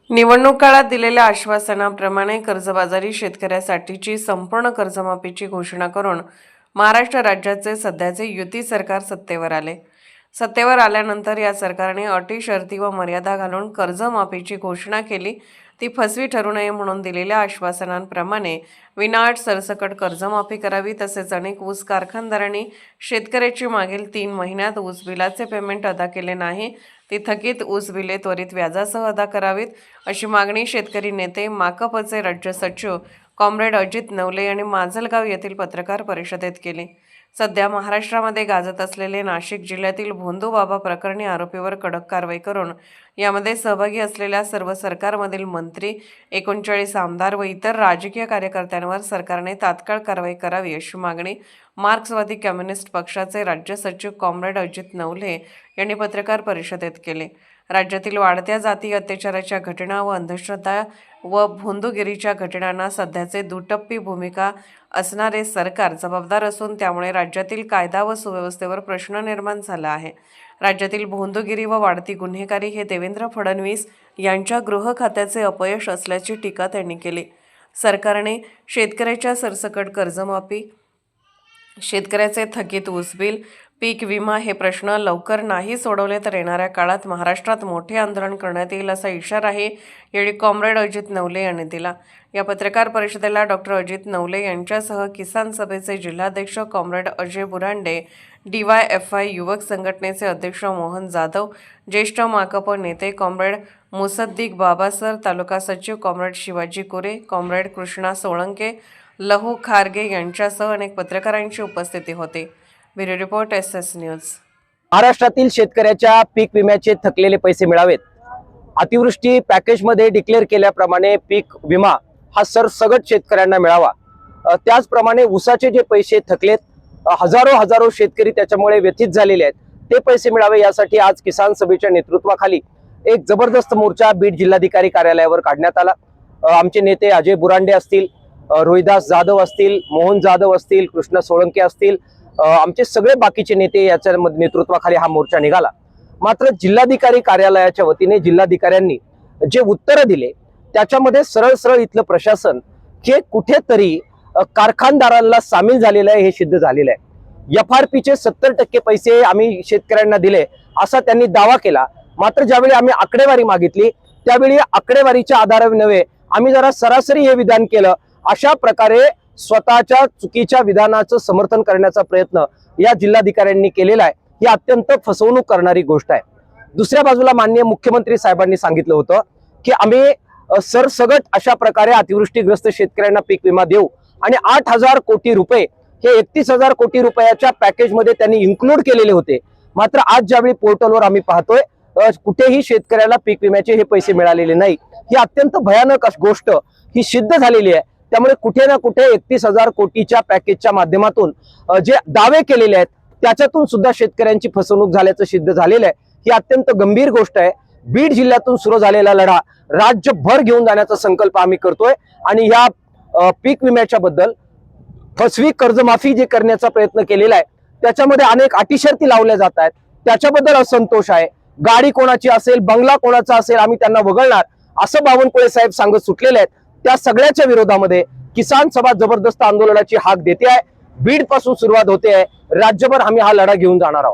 निवडणूक काळात दिलेल्या आश्वासनाप्रमाणे कर्जबाजारी शेतकऱ्यासाठीची संपूर्ण कर्जमाफीची घोषणा करून महाराष्ट्र राज्याचे सध्याचे युती सरकार सत्तेवर आले। सत्तेवर आल्यानंतर या सरकारने अटी शर्ती व मर्यादा घालून कर्जमाफीची घोषणा केली। ती फसवी ठरू नये म्हणून दिलेल्या आश्वासनांप्रमाणे विनाअट सरसकट कर्जमाफी करावी, तसेच अनेक ऊस कारखानदारांनी शेतकऱ्याची मागील 3 महिन्यात ऊस बिलाचे पेमेंट अदा केले नाही, ती थकीत ऊस बिले त्वरित व्याजासह अदा करावीत, अशी मागणी शेतकरी नेते माकपचे राज्य सचिव कॉम्रेड अजित नवले यांनी माजलगाव येथील पत्रकार परिषदेत केली। सध्या महाराष्ट्रामध्ये गाजत असलेले नाशिक जिल्ह्यातील भोंदूबाबा प्रकरणी आरोपीवर कडक कारवाई करून यामध्ये सहभागी असलेल्या सर्व सरकारमधील मंत्री, 39 आमदार व इतर राजकीय कार्यकर्त्यांवर सरकारने तात्काळ कारवाई करावी, अशी मागणी मार्क्सवादी कम्युनिस्ट पक्षाचे राज्य सचिव कॉम्रेड अजित नवले यांनी पत्रकार परिषदेत केली। राज्यातील वाढत्या जाती अत्याचाराच्या घटना व अंधश्रद्धा व भोंदूगिरीच्या घटनांना सध्याचे दुटप्पी भूमिका असणारे सरकार जबाबदार असून त्यामुळे राज्यातील कायदा व सुव्यवस्थेवर प्रश्न निर्माण झाला आहे। राज्यातील भोंदूगिरी व वाढती गुन्हेगारी हे देवेंद्र फडणवीस यांच्या गृह खात्याचे अपयश असल्याची टीका त्यांनी केली। सरकारने शेतकऱ्याच्या सरसकट कर्जमाफी, शेतकऱ्याचे थकीत ऊस बिल, पीक विमा हे प्रश्न लवकर नाही सोडवले तर येणाऱ्या काळात महाराष्ट्रात मोठे आंदोलन करण्यात येईल, असा इशाराही यावेळी कॉम्रेड अजित नवले यांनी दिला। या पत्रकार परिषदेला डॉक्टर अजित नवले यांच्यासह किसान सभेचे जिल्हाध्यक्ष कॉम्रेड अजय बुरांडे, DYFI युवक संघटनेचे अध्यक्ष मोहन जाधव, ज्येष्ठ माकप नेते कॉम्रेड मुसद्दीक बाबासर, तालुका सचिव कॉम्रेड शिवाजी कोरे, कॉम्रेड कृष्णा सोळंके, लहू खारगे यांच्यासह अनेक पत्रकारांची उपस्थिती होती। Bureau report SS news. महाराष्ट्रातील शेतकऱ्याच्या पीक विम्याचे थकलेले पैसे मिळावेत। अतिवृष्टी पॅकेजमध्ये डिक्लेअर केल्याप्रमाणे पीक विमा हा सरसगट शेतकऱ्यांना मिळावा। त्याचप्रमाणे ऊसाचे जे पैसे थकलेत, हजारो शेतकरी त्याच्यामुळे व्यथित झालेले आहेत, ते पैसे मिळावे यासाठी आज किसान सभेच्या नेतृत्वाखाली एक जबरदस्त मोर्चा बीड जिल्हाधिकारी कार्यालयावर काढण्यात आला। आमचे नेते अजय बुरांडे असतील, रोहिदास जाधव असतील, मोहन जाधव असतील, कृष्ण सोळंके असतील, आमचे सगळे बाकीचे नेते याच्या नेतृत्वाखाली हा मोर्चा निघाला। मात्र जिल्हाधिकारी कार्यालयाच्या वतीने जिल्हाधिकाऱ्यांनी जे उत्तर दिले त्याच्यामध्ये सरळ इथलं प्रशासन हे कुठेतरी कारखानदारांना सामील झालेलं आहे हे सिद्ध झालेलं आहे। FRPचे 70% पैसे आम्ही शेतकऱ्यांना दिले असा त्यांनी दावा केला। मात्र ज्यावेळी आम्ही आकडेवारी मागितली त्यावेळी आकडेवारीच्या आधारावर नव्हे, आम्ही जरा सरासरी हे विधान केलं। अशा प्रकारे स्वतःच्या चुकीच्या विधानाचं समर्थन करण्याचा प्रयत्न या जिल्हाधिकाऱ्यांनी केलेला आहे। ही अत्यंत फसवणूक करणारी गोष्ट आहे। दुसऱ्या बाजूला माननीय मुख्यमंत्री साहेबांनी सांगितलं होतं की आम्ही सरसगट अशा प्रकारे अतिवृष्टीग्रस्त शेतकऱ्यांना पीक विमा देऊ आणि 8,000 कोटी रुपये हे 31,000 कोटी रुपयाच्या पॅकेजमध्ये त्यांनी इन्क्लूड केलेले होते। मात्र आज ज्यावेळी पोर्टलवर आम्ही पाहतोय कुठेही शेतकऱ्याला पीक विम्याचे हे पैसे मिळालेले नाही। ही अत्यंत भयानक गोष्ट ही सिद्ध झालेली आहे। त्यामुळे कुठे ना कुठे 31,000 कोटीच्या पॅकेजच्या माध्यमातून जे दावे केलेले आहेत त्याच्यातून सुद्धा शेतकऱ्यांची फसवणूक झाल्याचं सिद्ध झालेलं आहे। ही अत्यंत गंभीर गोष्ट आहे। बीड जिल्ह्यातून सुरू झालेला लढा राज्यभर घेऊन जाण्याचा संकल्प आम्ही करतोय आणि या पीक विम्याच्या बद्दल फसवी कर्जमाफी जे करण्याचा प्रयत्न केलेला आहे त्याच्यामध्ये अनेक अटीशर्ती लावल्या जात आहेत, त्याच्याबद्दल असंतोष आहे। गाडी कोणाची असेल, बंगला कोणाचा असेल, आम्ही त्यांना वगळणार असं बावनकुळे साहेब सांगत सुटलेले आहेत। त्या सगळ्याच्या विरोधामध्ये किसान सभा जबरदस्त आंदोलनाची हाक देते आहे। बीड पासून सुरुवात होते आहे, राज्यभर आम्ही हा लढा घेऊन जाणार आहोत।